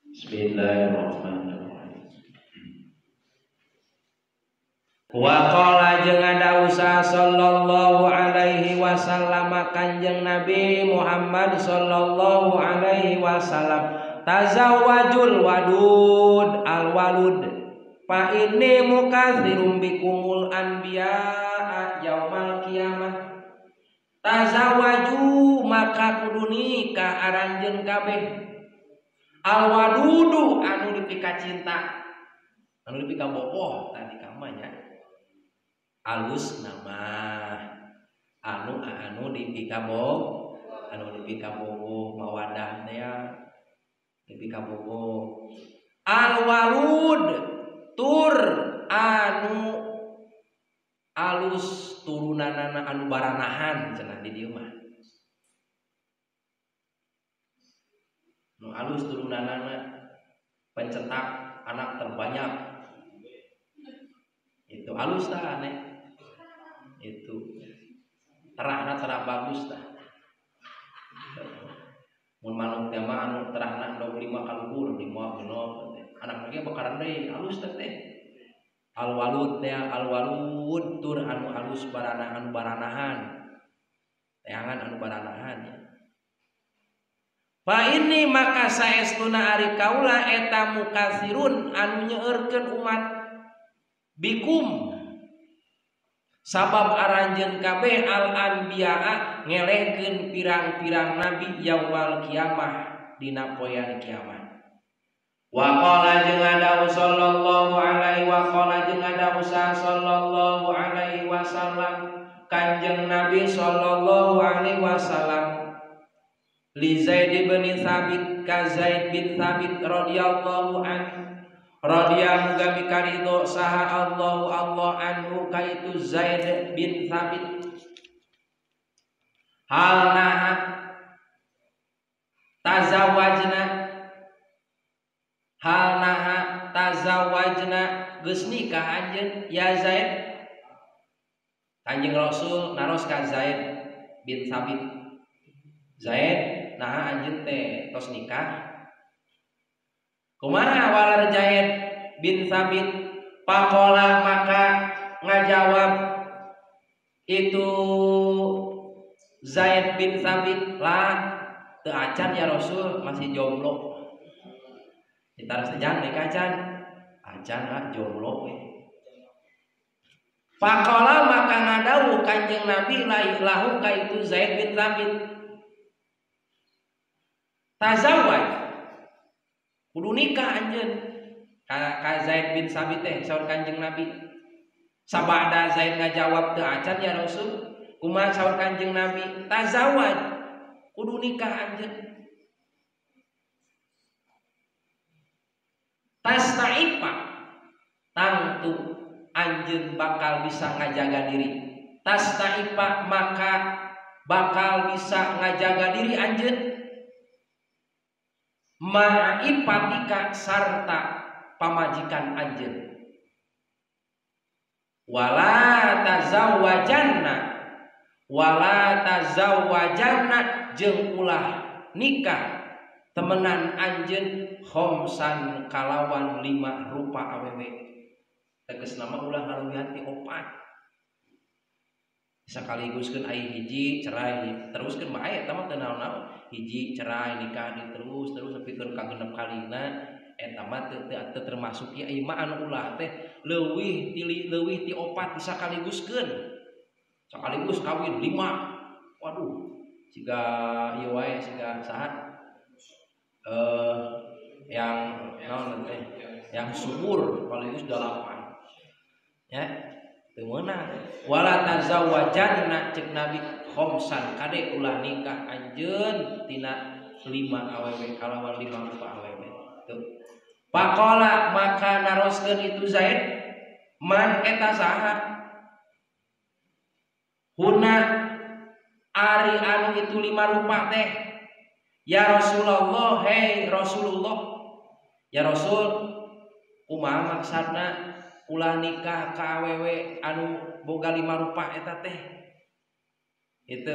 Bismillahirrahmanirrahim. Wa qala jeung ngadausa sallallahu alaihi wasallam Kanjeng Nabi Muhammad sallallahu alaihi wasallam, tazawwajul wadud al walud fa inni mukatsirum bikumul anbiya yaumal qiyamah. Tazawwaju maka kudu nikah aranjeun kabeh al wadudu anu dipika cinta, anu dipika boboh tadi kamanya alus nama anu dipika boboh, anu dipika boboh mawadah teh dipika boboh. Al walud tur anu alus turunanana anu baranahan cenah di dieu mah. Nu alus turunanana pencetak anak terbanyak. Itu alus tah aneh. Itu terahna terah bagus tah. Mun manuk teh mah anu terahna 25 kaluhur di moal genep anak lagi bakaran deui alus teh. Al walud teh al walud tur anu alus baranahan baranahan. Teangan anu baranahan ya. Fa ini maka saestuna ari kaula eta mukatsirun anu nyeueurkeun umat bikum sabab aranjeun kabeh al anbiya ngelehkeun pirang-pirang nabi yaumul kiamah dina poean kiamat. Wa qala jeung adawu sallallahu alaihi wa qala jeung adawu sallallahu alaihi wasallam Kanjeng Nabi sallallahu alaihi wasallam li Zaid bin Thabit ka Zaid bin Thabit radhiyallahu anhu radhiya muga mikarido saha Allah anhu ka itu Zaid bin Thabit hal naha tazawwajna geus nikah anjeun ya Zaid. Kanjeng Rasul naros ka Zaid bin Thabit, Zaid nah anjeun teh tos nikah. Kumaha walar Zaid bin Thabit? Pakola maka ngajawab itu Zaid bin Thabit, lah teu acan ya Rasul, masih jomblo. Ditaras jangan nikah acan lah jomblo we. Pakola maka ngadawuh Kanjeng Nabi lahu ka itu Zaid bin Thabit, tazawwaj kudu nikah anjeun ka Zaid bin Thabit teh saur Kanjeng Nabi. Sabada Zaid ngajawab teu acan ya Rasul, kumaha saur Kanjeng Nabi? Tazawwaj kudu nikah anjeun. Tastaifa tangtu anjeun bakal bisa ngajaga diri. Tastaifa maka bakal bisa ngajaga diri anjeun ma'ipatika sarta pamajikan anjeun. Wala tazawwajanna jeung ulah nikah temenan anjeun khomsan kalawan 5 rupa awewe. Tegas nama ulah ngaluwihan ti 4. Sakaliguskeun aya hiji cerai teruskeun mah aya eta mah teu naon-naon. Hiji cerai nikah terus sapikeun ka 6 kalina eta mah teu termasuk ieu mah anu ulah teh leuwih ti 4 disakaliguskeun. Sakaligus kawin 5. Waduh, siga ieu wae siga saha? Yang naon teh? Yang subur sekaligus 8. Ya, teu meunang. Wala tazawwajanna cek Nabi khomsan kade ulah nikah anjeun tina 5 awewe kalawan 5 rupa awewe. Tuh. Pakola maka naroskeun itu Zaid man eta saha? Huna ari anu itu 5 rupa teh. Ya Rasulullah, hei Rasulullah. Ya Rasul, kumaha maksudna ulah nikah ka awewe anu boga 5 rupa eta teh? Itu.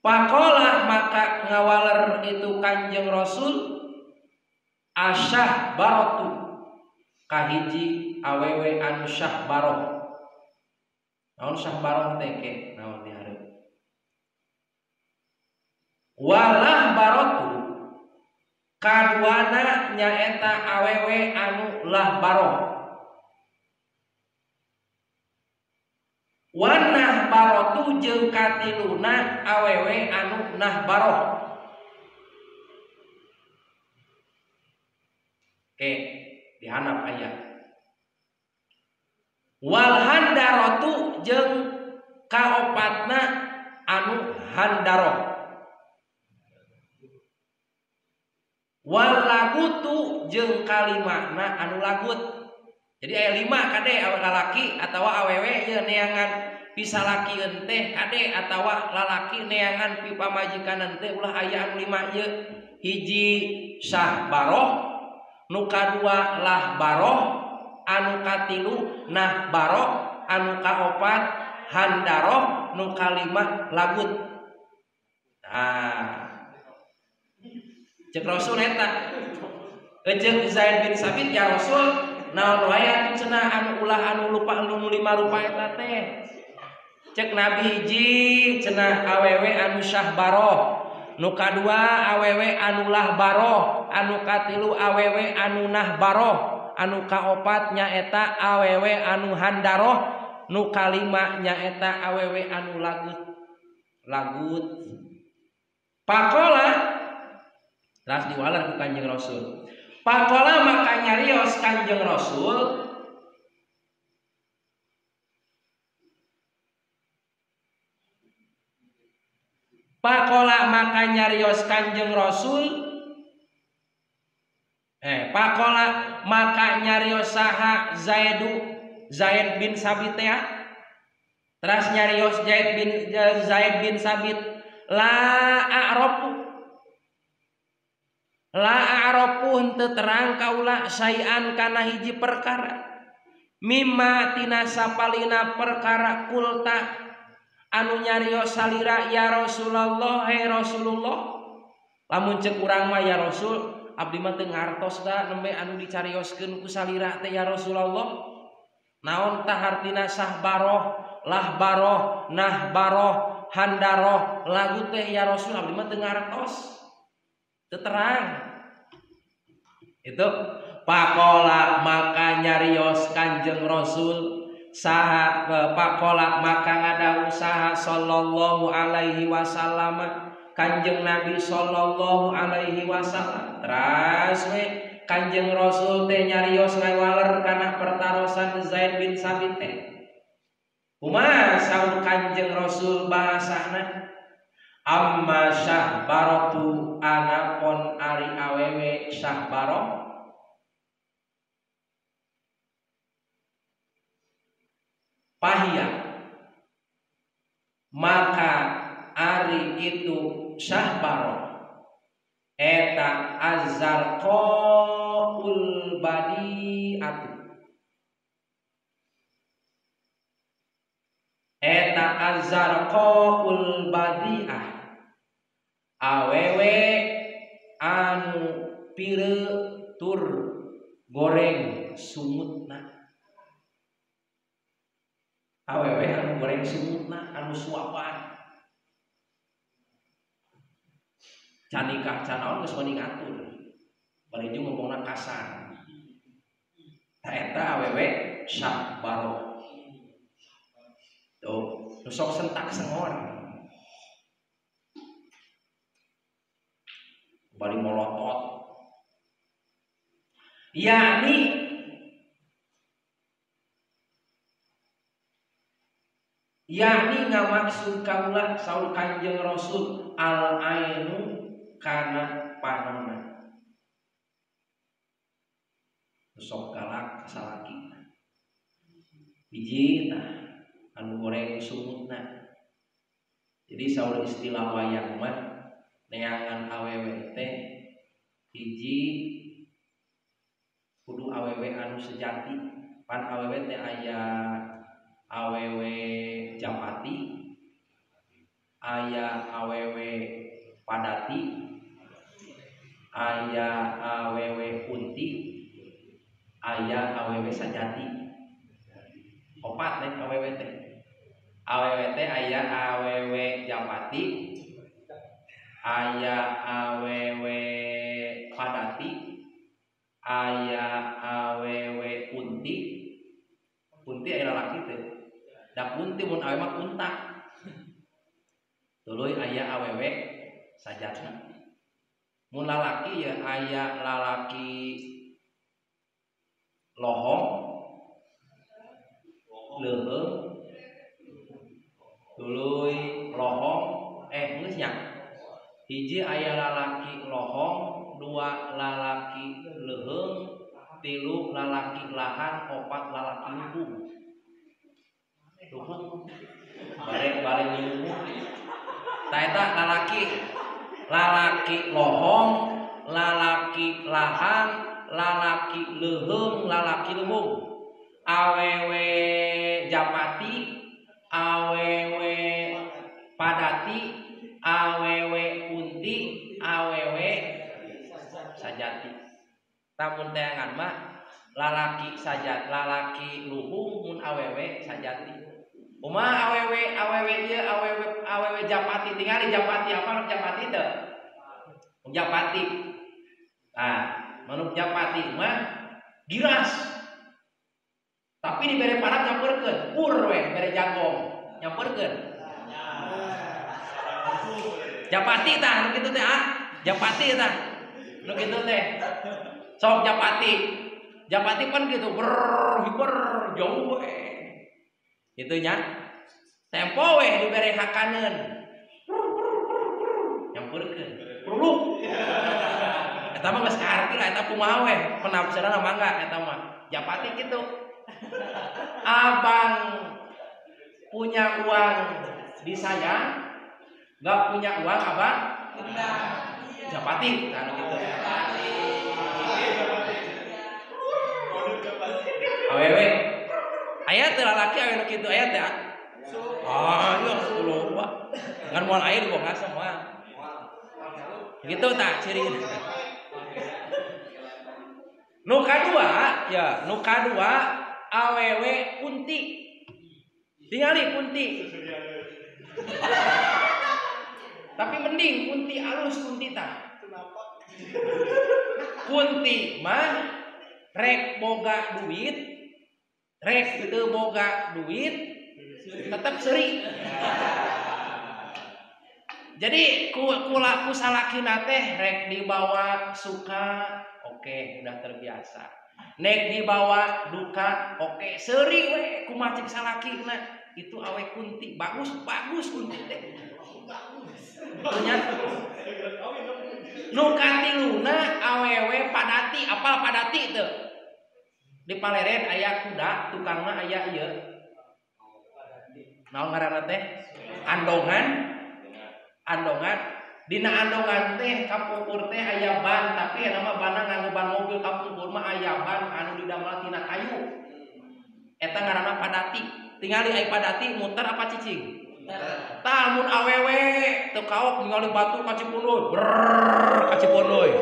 Pakola maka ngawaler itu Kanjeng Rasul asyahbaratu kahiji awewe anu syahbaroh. Naon syahbaroh teh ke naon di hareup. Walah baratu kaduana nyaeta awewe anu lahbaroh. Wanah barotu jeung katiluna awewe anu nahbaroh. Oke, dihanap aya. Wal handaratu jeung kaopatna anu handaroh. Wal lagutu jeung kalimana anu lagut. Jadi aya 5 kade lalaki atawa awewe ye neangan pisalakieun teh kade atawa lalaki neangan pipamajikan teh ulah aya anu 5 ye. Hiji syahbaroh, nu kadua lahbaroh, anu katilu nahbaroh, anu kaopat handaroh, nu kalima lagut. Cek Rasul eta. Ejeng Zaid bin Sabit ya Rasul naon wae atuh cenah anu ulah anu lupa anu 5 rupa eta teh. Cek Nabi hiji cenah awewe anu syahbaroh, nu kadua awewe anu lahbaroh, anu katilu awewe anu nahbaroh, anu kaopat nyaeta awewe anu handaroh, nu kalima nyaeta awewe anu lagut. Pakola ras diwalar ku Kanjeng Rasul. Pakola maka nyarios Kanjeng Rasul Pakola maka nyarios Kanjeng Rasul Pakola maka nyarios saha Zaid bin Sabit ya. Terus nyarios Zaid bin Sabit la a'rafu henteu terang kaula sayan kana hiji perkara mimma tina sapalina perkara kulta anu nyarios salira ya Rasulullah Rasulullah. Lamun ceuk urang mah ya Rasul abdi mah teu ngartos da nembe anu dicarioskeun ku salira teh ya Rasulullah. Naon tah hartina sahbaroh, lahbaroh, nahbaroh, handaroh, lagu teh ya Rasul abdi mah teu ngartos. Teu terang. Itu pakola maka nyarios Kanjeng Rasul saha pakola maka ngadawu saha sallallahu alaihi wasallam Kanjeng Nabi sallallahu alaihi wasallam. Teras we Kanjeng Rasul teh nyarios ngawaler kana pertarosan Zaid bin Sabit teh. Kumaha saur Kanjeng Rasul bahasana? Amma syahbaratu anapon ari awewe syahbaroh pahia maka ari itu syahbaroh eta azzarqaul badi'atu eta azzarqaul badi'ah awewe anu pireu tur goreng sumutna. Awewe anu goreng sumutna anu suapan can nikah can naon geus mending atur bari jeung ngomongna kasar. Eta awewe syahbaroh tuh nu sok sentak sengor bari molotot yakni ngamaksud kaula saur Kanjeng Rasul al ainu kana panonna sok galak salakina hiji tah anu goreng sumutna. Jadi saur istilah wayang mah neangan awewe teh hiji kudu awewe anu sejati. Pan awewe teh aya awewe japati, aya awewe padati, aya awewe kunti, aya awewe sajati. Opat nih awewe teh. Awewe teh aya awewe japati, aya awewe padati, aya awewe kunti. Kunti aya lalaki teh. Da kunti mun awewe mah kunta. Tuluy aya awewe sajati. Mun lalaki ya aya lalaki lohong, leuheung, tuluy lohong, geus nya. Hiji aya lalaki lohong, dua lalaki leuheung, tilu lalaki lahan, opat lalaki luhung. Luhung. Balik luhung. Tah eta lalaki lohong, lalaki lahan, lalaki leuheung, lalaki luhung. Awewe japati, awewe padati, awewe kunti, awewe sajati. Tamun teangan mah lalaki sajat, lalaki luhung mun awewe sajati. Kumaha awewe ieu awewe japati, tingali japati apa japati teh? Japati. Nah, manuk japati mah giras. Tapi dibere parat nyamperkeun, pur we bere jagong nyamperkeun. Japati tah nu kitu teh japati tah. Nu kitu teh. Sok japati. Japati pan gitu hiper jauh we. Kitu nya. Tempo we dibere hakaneun. Nyamperkeun. Pruluk. Eta mah geus karti lah eta kumaha we, penafsiran mangga eta mah. Japati kitu. Abang punya uang disayang, nggak punya uang abang japati, kan gitu. Awewe, ayat lalaki awewe gitu ayat ya. Ayo sepuluh pak, ngan mual air gua nggak semua. Gitu tak ciri. Nuka dua awewe kunti. Tingali kunti. Tapi mending kunti alus kunti tah. Kunti mah rek boga duit, rek teu boga duit, tetep seuri. Jadi ku salakina teh rek dibawa suka, oke, udah terbiasa. Nek dibawa duka, oke, seuri we kumaha cek salakina. Itu awe kunti, bagus kunti teh. Ternyata nu katiluna awewe padati, apal padati teu? Di Paleren aya kuda, tukangna aya ieu. Naon ngaranna teh? Andongan. Dina andongan teh kapungkur teh aya ban, tapi nama banna nganggo ban mobil, kapungkur mah aya ban anu didamel tina kayu. Eta ngaranna padati. Tingali aya padati muter apa cicing? Tah mun awewe teu kaok ningali batu kacipunduy. Kacipunduy.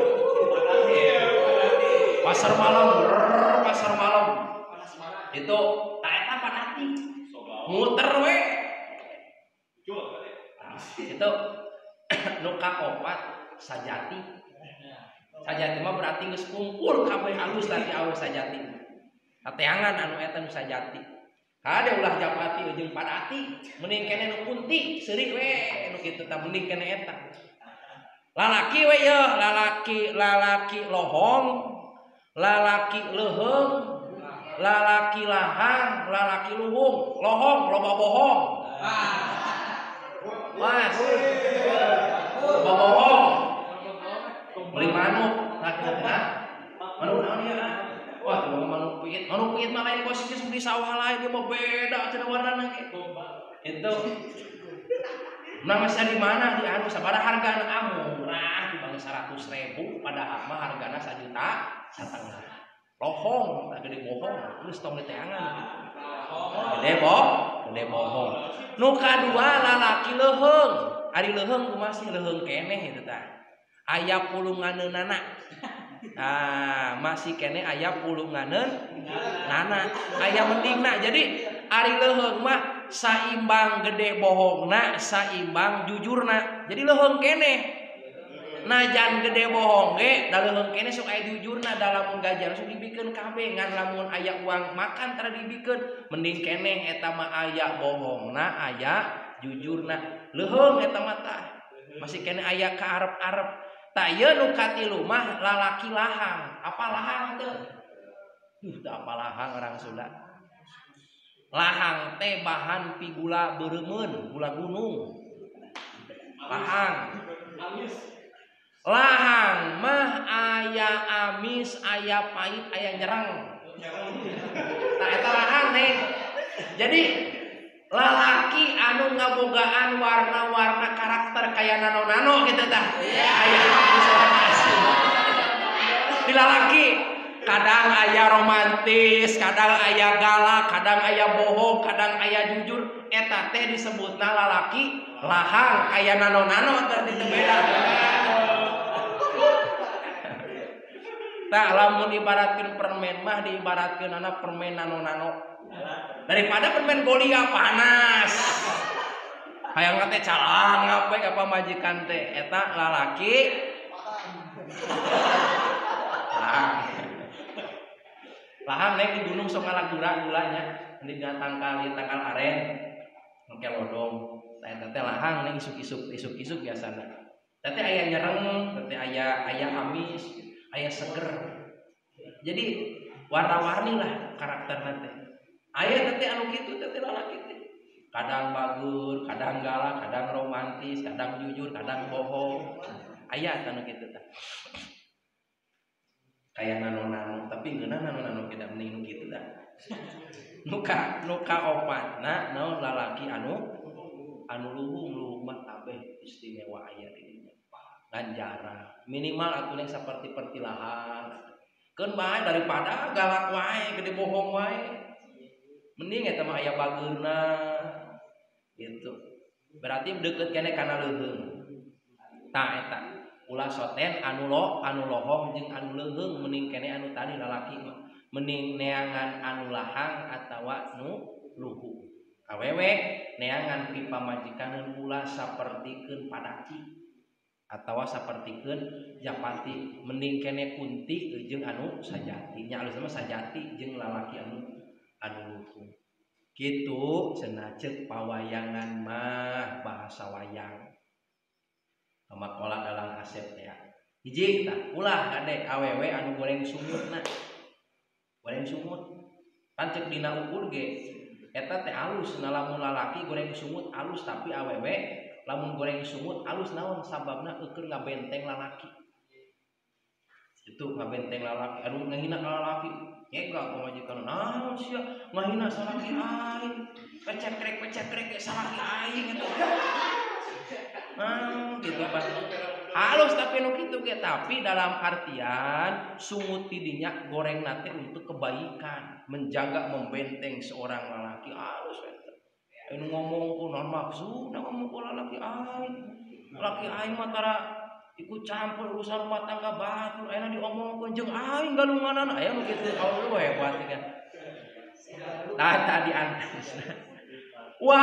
Pasar malam. Itu tah eta padati. Muter we. Itu nu kaopat sajati. Sajati mah berarti geus kumpul kabeh alus tadi alus sajati. Kateangan anu eta nu sajati. Kade ulah japati jeung padati, mending kene nu kunti, seuri we nu kitu tah mending kene eta. Lalaki we yeuh, lalaki lohong, lalaki leuheung, lalaki lahan, lalaki luhung, lohong loba bohong. Mas, loba bohong. Beli manuk, manuk naon ieu? Wah, tuh manuk piit mah lain posisi di sawah lain dia mah beda cenah warnana ge. Itu. Nah, masih di mana? Di anu sabaraha hargana murah di bangsa 100.000 padahal mah hargana 1,5 juta. Lohong, tak gede bohong, terus tong diteangan gitu. Gede bohong. Nu kadua lalaki leuheung. Ari leuheung kumaha sih leuheung keneh eta tah. aya pulunganeunana. Masih kene aya pulunganeunana, aya mendingna. Jadi ari leuheung mah saimbang gede bohongna, saimbang jujurna. Jadi leuheung kene. Najan gede bohong ge, da leuheung kene sok aya jujurna dalam gajar sok dibikeun kabeh ngan lamun aya uang makan tara dibikeun. Mending kene eta mah aya bohongna, aya jujurna. Leuheung eta mah tah. Masih kene aya ka arep-arep. Tah ieu nu katilu mah lalaki lahang. Apa lahang teu? Teu apa lahang orang Sunda. Lahang teh bahan pi gula beureumeuun, gula gunung. Lahang. Lahang mah aya amis, aya pahit, aya nyereng. Nah eta lahang teh. Jadi lalaki anu ngabogaan warna-warna karakter kaya nano-nano gitu tah. Aya di lalaki kadang aya romantis, kadang aya galak, kadang aya bohong, kadang aya jujur. Eta teh disebutna lalaki lahang kaya nano-nano teh ditu beda. Tah lamun ibaratkeun permen mah diibaratkeun anak permen nano-nano. Daripada permen Golia panas. Hayang teh calang apa majikan teh eta lalaki lahang naik di gunung sok gula-gulanya di tangkal aren engke lodong. Eta teh lahang naik isuk-isuk biasana. Teh aya nyereng, teh aya amis, aya seger. Jadi warna-warni lah karakterna teh. Aya teh anu kitu teh lalaki teh. Kadang bagur, kadang galak, kadang romantis, kadang jujur, kadang bohong. Aya anu kitu teh. Kayak nano-nano, tapi ngeunah nano-nano kita mending nu kitu dah. Nuka opatna naon lalaki anu luhung mah kabeh istimewa aya di dinya. Ganjaran minimal atuh saperti pertilahan. Keun bae daripada galak wae, gede bohong wae. Mending eta mah aya bageurna. Gitu. Berarti deukeut keneh kana leuheung. Tah eta ulah soten anu lohong jeung anu leuheung mending kene anu tadi lalaki mah mending neangan anu lahang atawa nu luhung. Awewe neangan pi pamajikaneun ulah sapertikeun padaki atawa sapertikeun japati mending kene kunti jeung anu sajati nya alus mah sajati jeung lalaki anu luhung. Kitu cenah ceuk pawayangan mah bahasa wayang. Makola dalam asep ya. Hiji tah ulah kade awewe anu goreng sumutna. Goreng sumut. Kan ceuk dina ukur ge eta teh alus na lamun lalaki goreng sumut alus tapi awewe lamun goreng sumut alus naon sababna eukeun ngabenteng lalaki. Itu ngabenteng lalaki anu ngahina ka lalaki. Ega pamajikan naon sia ngahina salaki aing. Pecekrek ge salaki aing eta. Gitu Pak. Halus tapi nu kitu ge tapi dalam artian sumut tidinya goreng nate untuk kebaikan, menjaga membenteng seorang lelaki halus eta. Anu ngomong ku naon maksud ngomong ku lalaki aing. Laki aing mah tara ikut campur urusan rumah tangga batur ayeuna diomongkeun jeung aing galunganan aya nu kitu Allah hebat kan. Tah tadi antasna. Wa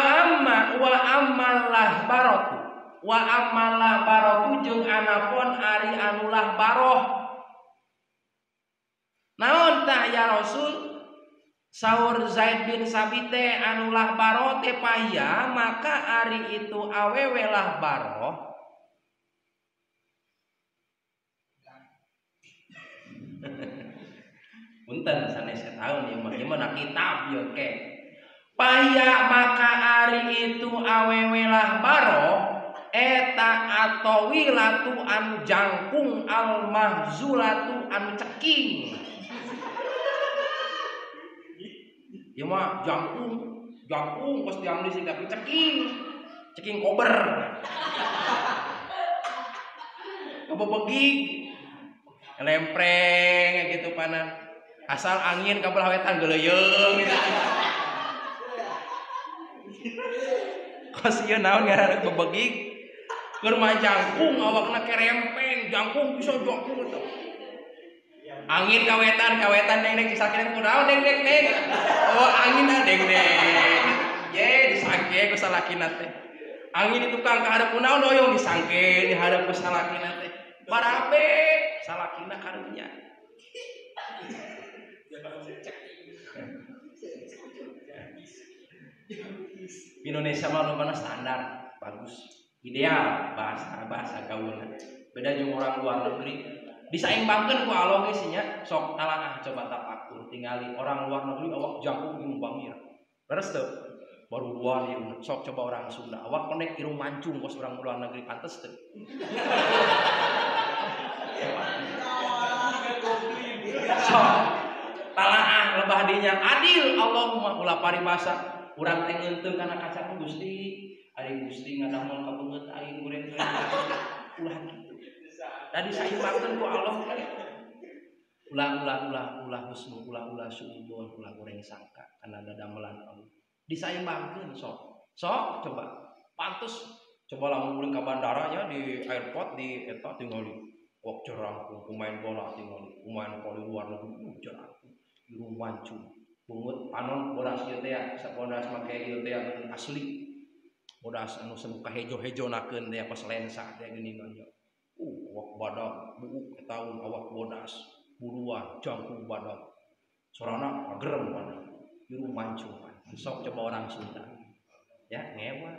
ammallah baratu wa ammallah baratu jeung anapun ari anulah baroh. Naon tah ya Rasul? Saur Zaid bin Sabit teh anulah baroh teh paya maka ari itu awewe lah baroh. Punten sanes taun ieu mah gimana kitab ieu ke. Paya maka ari itu awewe lah baroh eta atawilatu anu jangkung al mahzulatu anu ceking. Ieu mah jangkung pos diamli sing tapi ceking kober. Kebebegig lempreng gitu pana. Asal angin kabel hawetan geuleyeung gitu. Kos ieu naon ngaranna bebegig? Keur mah jangkung awakna kerempeng jangkung bisa jangkung itu. Angin kawetan deng disakitan kunaon deng. Oh angin deng. Ye disangke ku salakina teh. Angin itu tukang ka hadap kunaon doyong disangke di hadap ku salakina teh. Barabe salakina karunya. Indonesia mah mana standar bagus ideal bahasa gaulna beda jeung orang luar negeri disaimbangkeun ku Allah geus nya sok talaah coba tapakur tingali orang luar negeri awak jangkung jeung bangir beres teu baru luar ieu sok coba orang Sunda awak pendek irung mancung kos orang luar negeri pantes teu sok talaah lebah dinya adil Allahumma ulah paribasa urang teh ngeunteu kana kaca Gusti ari Gusti ngadamel ka beungeut aing urang teh ulah kitu tadi saimbangkeun ku Allah ulah husnul ulah suudzon ulah goreng sangka kana dadamelan Allah disaimbangkeun sok coba pantes coba lamun ulin ka bandara nya di airport di eta tingali wok jerangkung pemain bola tingali pemain voli luar negeri jerangkung irung mancung bungut panon bodas ieu teh sapodas make ieu teh asli bodas anu semuka hejo-hejonakeun teh pas lensa teh geuningan nya awak badag buuk eta awak bodas buluan jangkung badag sorana agrem badag irung mancung sok coba orang Sunda ya ngewa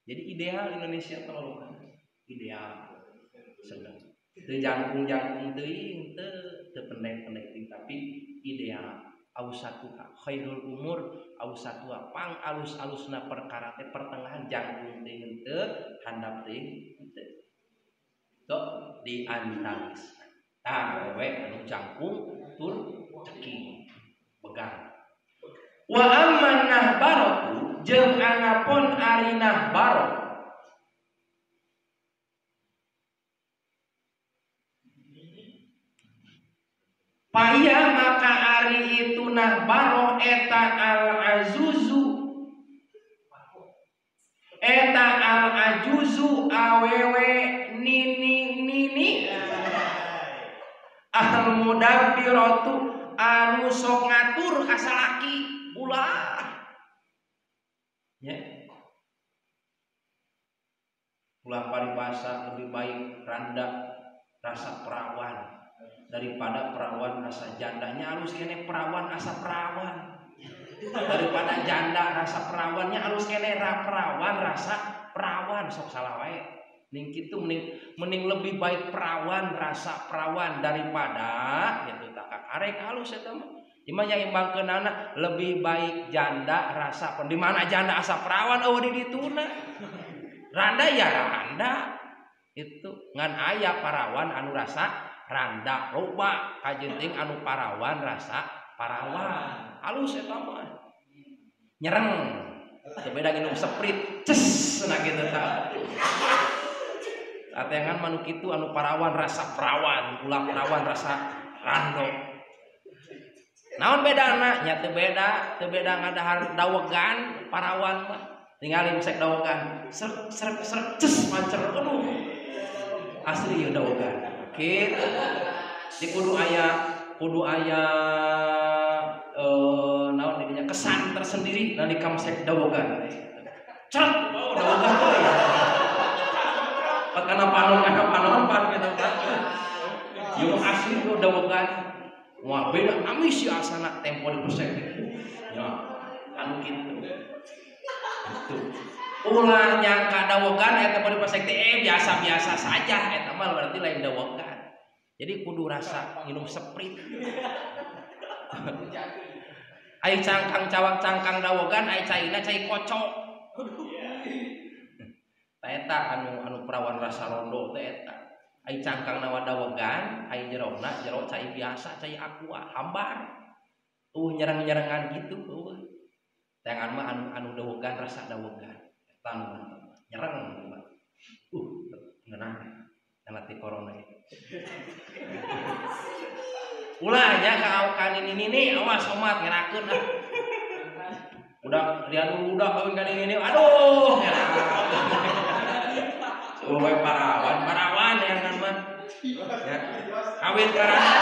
jadi ideal Indonesia teh ideal sedang teu jangkung teuing teu pendek-pendek tapi ideal ausatuha khairul umur ausatuha pang alus-alusna perkara teh pertengahan jangkung teh teu handap teh teu sok diantalis tah we anu jangkung tur ceking begang wa amman nahbaratu jeung anapun ari nahbarot Paya maka ari itu nahbaro eta al-azuzu awewe nini al-mudabbiratu anu sok ngatur ka salaki ulah ya ulah paribasa lebih baik randa rasa perawan daripada perawan rasa jandanya halus kene perawan asa perawan daripada janda rasa perawannya halus kene perawan rasa perawan sok salah wae ning kitu mending lebih baik perawan rasa perawan daripada gitu tak karek halus eta mah imanya imbangkeunana lebih baik janda rasa di mana janda asa perawan eueuh di dituna randa ya randa itu ngan aya parawan anu rasa randa loba kajenting anu parawan rasa parawan halus eta mah nyereng teu beda nginum seprit ces cenah kitu tah atengan manu kitu anu parawan rasa perawan ulah perawan rasa rando naon bedana nya teu beda ngadahar dawegan parawan mah ningali musek dawegan srek ces mancer aduh asli ieu dawegan gitu. Di kudu aya naon dinya kesan tersendiri dan di kamsek dawogan. Ceret dawogan euy. Pakana panon pan gitu kan. Yo asli yo dawogan. Wah beda amis si asana tempo di perspektif. Ya anu kitu. Gitu. Ulah nyangka dawogan eta mah di perspektif biasa-biasa saja eta mah berarti lain dawogan. Jadi kudu rasa minum seprit. Ai cangkang cawang cangkang dawogan ai caina cai kocok. Tah eta anu perawan rasa rondo teh eta. Ai cangkang nawa dawogan, ai jerona jero cai biasa, cai aqua, hambar. Nyerang-nyerangan gitu eueuh. Tangan mah anu dawogan rasa dawogan. Eta nyerang. Ngeunah. Nanti corona itu. Ulahnya ka ini awas omat ngerakeun ah. Udah rianu udah kawin kan ini aduh ngerakeun. Parawan parawan neangan mah ya kawin karana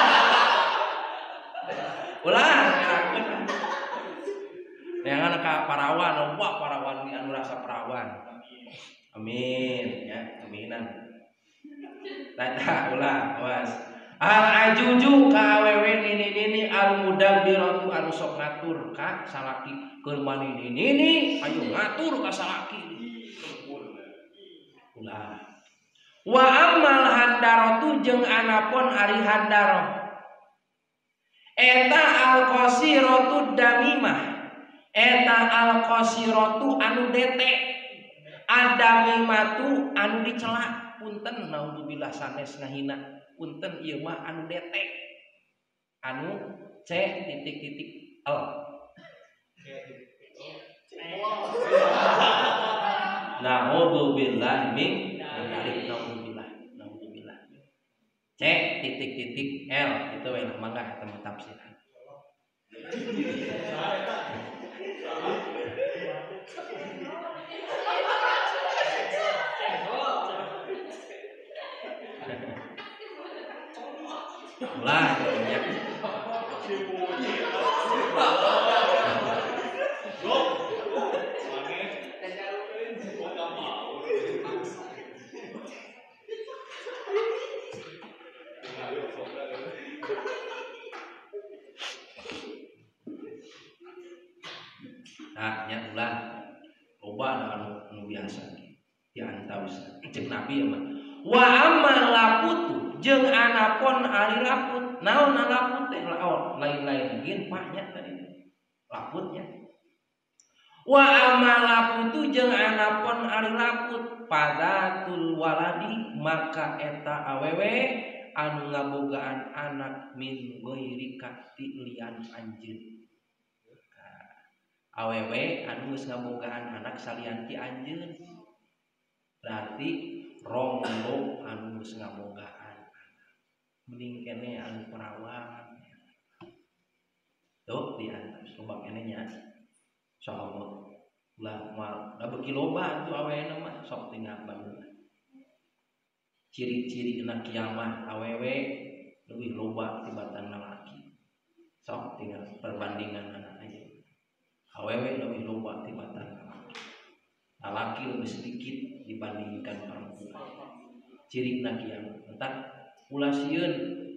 ulah neangan ka parawan loba parawan di anu rasa perawan amin ya aminan tata ulah awas al ajuju ka awewe nini al mudabbiratu anu sok ngatur ka salaki keur mani nini ayo ngatur ka salaki ulah wa ammal handaratu jeung anapun ari handaroh eta al qasiratu damimah eta al qasiratu anu detek adamimatu anu dicela punten naudzubillah sanes ngahina punten ieu mah anu detek anu c titik l naudzubillah min dzalik naudzubillah c titik l itu we mangga eta tafsiran ulah banyak nah nya ulah loba anu biasa diantaus cek nabi mah wa ammal laputu jeung anapun ari laput naon laput teh lain-lain gin paknya tadi laputnya wa ammal laputu jeung anapun ari laput padatul waladi maka eta awewe anu ngabogaan anak min ghairi kati lian anjeun awewe anu geus ngabogaan anak salian ti anjeun berarti rombong anu geus ngabogaan mending kene anu perawan tuh diantos loba kene nya insyaallah ulah moal da beuki loba atuh awewe mah sok tinggal bangun ciri-ciri na kiamat awewe leuwih loba tibatan lalaki sok tinggal perbandingan anak aja awewe leuwih loba tibatan lalaki lebih sedikit dibandingkan perempuan ciri na kiamat entar ulah sieun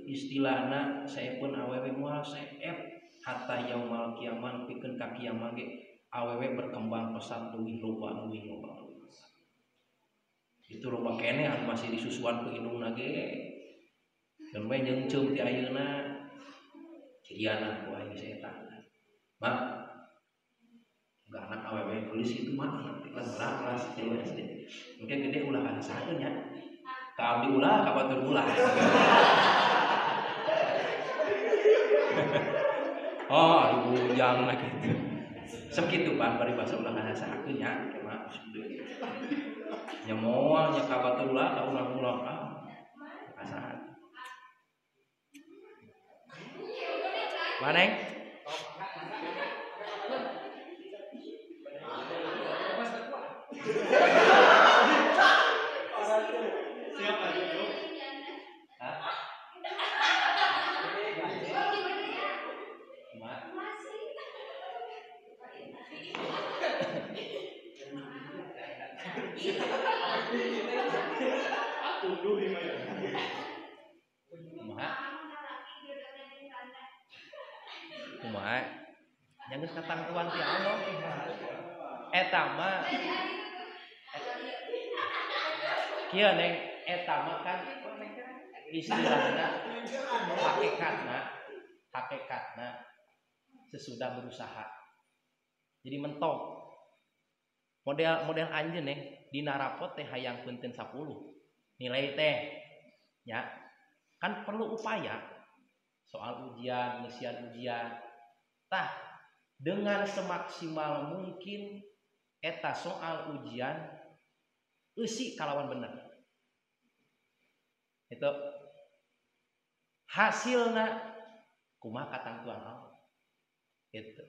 istilahna saepun awewe moal saep hatta yaumal kiamat pikeun ka kiamat ge awewe berkembang pesat leuwih loba itu loba kene anu masih disusuan ku indungna ge dan bae nyeungceum ti ayeuna ciriana ku aing setan mak enggak anak awewe tulis itu mah kelas 3 SD mungkin gede ulah kana saeun nya ka abdi ulah ka batur ulah oh bujang na kitu sakitu pan bari basa ulah kana saeun nya kema nya moal nya ka batur ulah da ulah-ulah asal maneng kumaha nya geus katangtuan ti Allah eta mah kieu neng eta mah kan istilahna hakikatna sesudah berusaha jadi mentok model anjeun neng dina rapot teh hayang punten 10 nilai teh ya kan perlu upaya soal ujian ngisian ujian tah dengan semaksimal mungkin eta soal ujian eusi kalawan bener itu hasilna kumaha katangtuan Allah itu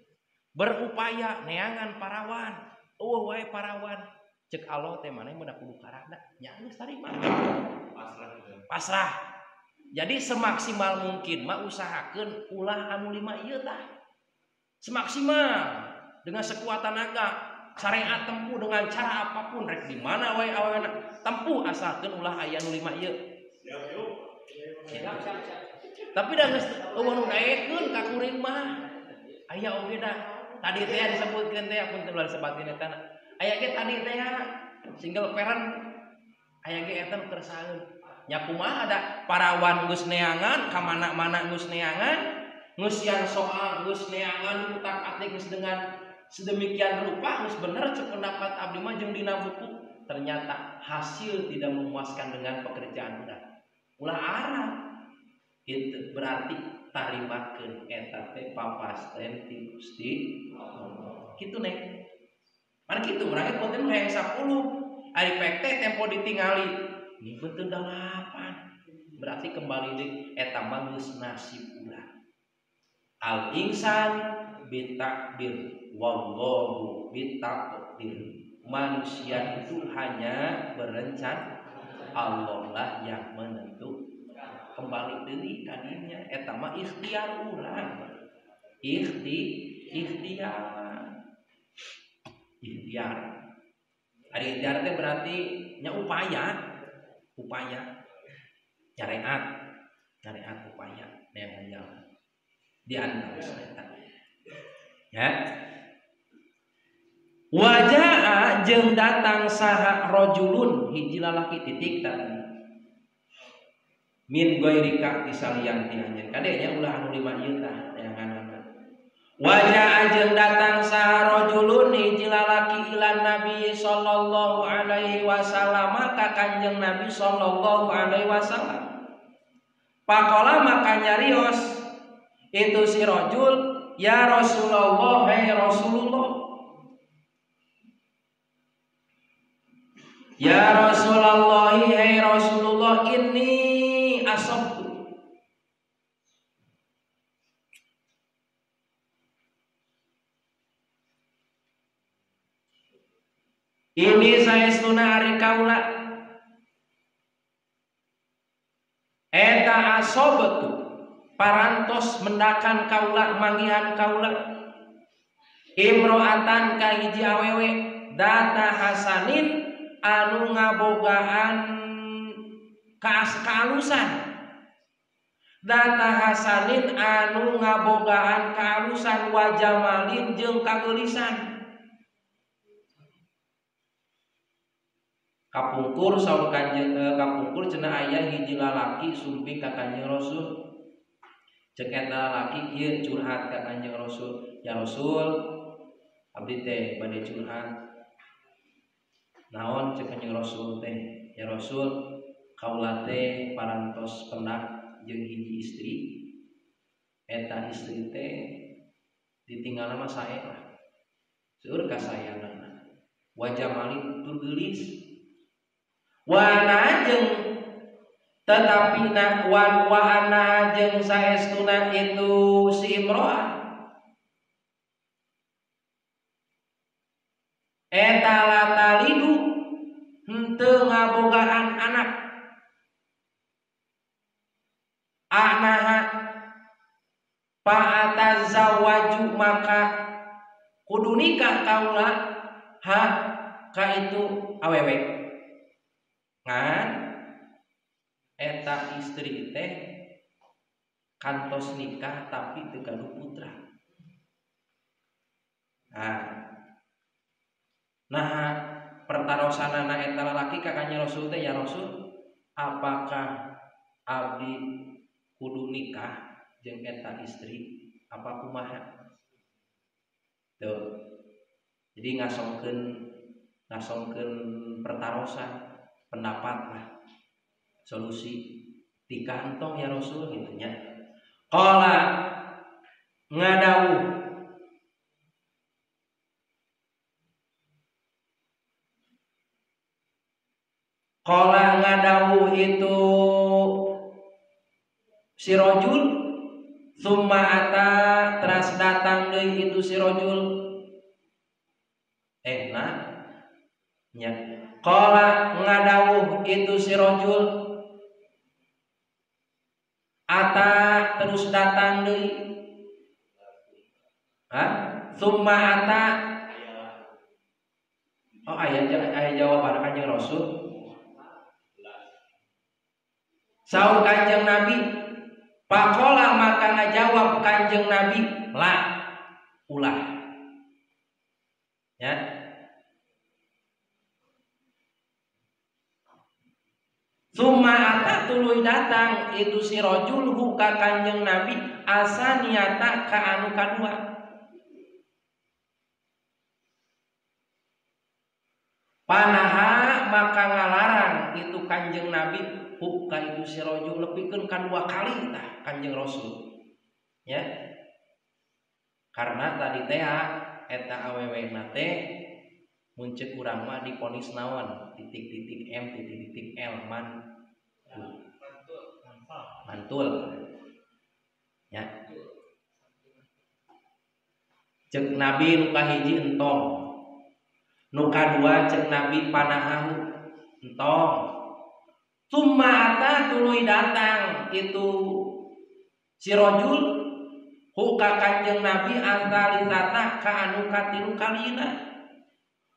berupaya neangan parawan wae parawan Cek Allah teh maneh meudah kudu karada nya geus tarima pasrah. Jadi semaksimal mungkin mah usahakeun ulah anu 5 ieu tah semaksimal dengan sekuat tenaga syariat tempuh dengan cara apapun rek di mana wae aweuna tempuh asalkeun ulah aya nu 5 ieu. Tapi da geus eueuh nu daekeun ka kuring mah aya oge da tadi teh disebutkeun teh pun ulah sebatin eta aya ge tadi teh single parent aya ge eta nu kersaeun nya kumaha ada parawan geus neangan ka mana-mana geus neangan geus yang soal geus neangan utak-atik geus dengan sedemikian rupa geus bener cek pendapat abdi mah jeung dina buku ternyata hasil tidak memuaskan dengan pekerjaan ulah arah itu berarti tarimakeun eta teh papasten ti Gusti Allah kitu nek mari kitu urang konten hayang 10 ari pek teh tempo ditingali nyimpen teu 8 berarti kembali deui eta mah geus nasib urang al insan bitakdir wallahu bitakdir manusia itu hanya berencana Allah lah yang menentukan kembali deui ka dinya eta mah ikhtiar urang ikhtiar ari ikhtiar teh berarti nya upaya nyareat upaya neangan jalan di antara eta ya wajaa jeung datang saha rajulun hiji lalaki titik tadi min goirika disalian ti anjeun kadenya ulah anu 5 ieu tah neanganna wajaa jeung datang saha rajulun hiji lalaki ilan nabi sallallahu alaihi wasallam ka kanjeng nabi sallallahu alaihi wasallam faqala maka nyarios itu si rajul ya Rasulullah hai Rasulullah ya Rasulullah hai Rasulullah ini asabtu ini saestuna ari kaula eta asabtu parantos mendakan kaula manggihan kaula imro'atan ka hiji awewe data hasanin anu ngabogaan kaalusan data hasanin anu ngabogaan kaalusan wajamalin jeung kageulisan kapungkur saur kanjeng kapungkur cenah aya hiji lalaki sumping ka Kanjeng Rasul cek eta lalaki ieu curhat ka Kanjeng Rasul ya Rasul abdi teh bade curhat naon cek Kanjeng Rasul teh ya Rasul kaula teh parantos pendak jeung hiji istri eta istri teh ditinggalna mah sae lah seueur kasayanganna wajah malin tur geulis wana jeung tetapi na wana jeung saestuna itu si imro'ah eta latalidu henteu ngabogaan anak anaha fa'atazawwaju maka kudu nikah kaula ka itu awewe ngan eta istri teh kantos nikah tapi teu gaduh putra nah pertarosanana eta lalaki ka Kanjeng Rasul teh ya Rasul apakah abdi kudu nikah jeung eta istri apa kumaha tuh jadi ngasongkeun pertarosan pendapat lah solusi tikah entong ya Rasul gitu nya qala ngadawuh qala ngadawuh itu si rajul summa ata teras datang deui itu si rajul nah nya qala ngadawuh itu si rajul ata terus datang deui summa ata aya jawaban Kanjeng Rasul saur Kanjeng Nabi faqala maka ngajawab Kanjeng Nabi la ulah ya summa ata tuluy datang itu si rajul ka Kanjeng Nabi asaniata ka anu kadua panaha maka ngalarang itu Kanjeng Nabi ka itu si rajul lepikeun kadua kali tah Kanjeng Rasul ya karena tadi teh eta awewena teh muncul urang mah diponis naon titik-titik M titik-titik L mantul ya cek Nabi nu kahiji entong nu kadua cek Nabi panahahu entong summa ata tuluy datang itu si rajul ka Kanjeng Nabi antalisata ka anu katilu kalina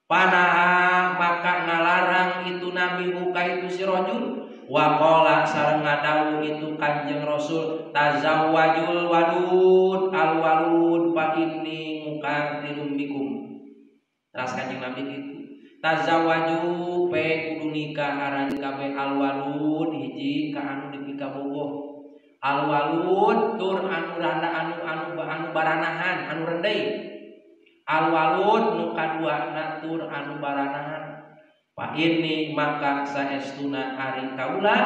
panaha maka ngalarang itu Nabi ka itu si rajul wa qala sareng ngadawuh itu Kanjeng Rasul tazawwajul wadud al walud fa inni mukatsirum bikum teras Kanjeng Nabi gitu tazawwaju pe kudu nikah aran kabeh al walud hiji ka anu dipikabogoh al walud tur anu randa anu baranahan anu rendai al walud nu kaduana tur anu baranahan fa inni maka saestuna ari kaula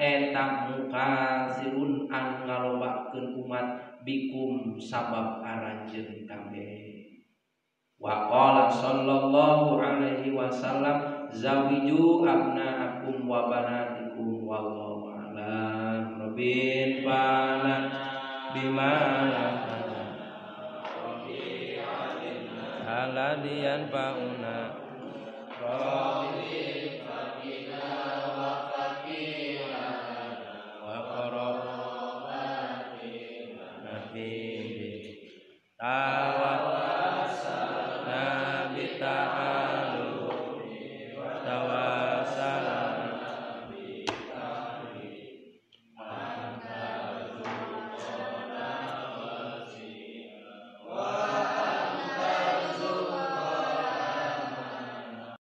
eta mukasirun anu ngalobakeun umat bikum sabab aranjeun kabeh wa qala sallallahu alaihi wasallam zawiju abnaakum wa banatikum wallahu a'lam rabbil alamin bimana aladiyan fauna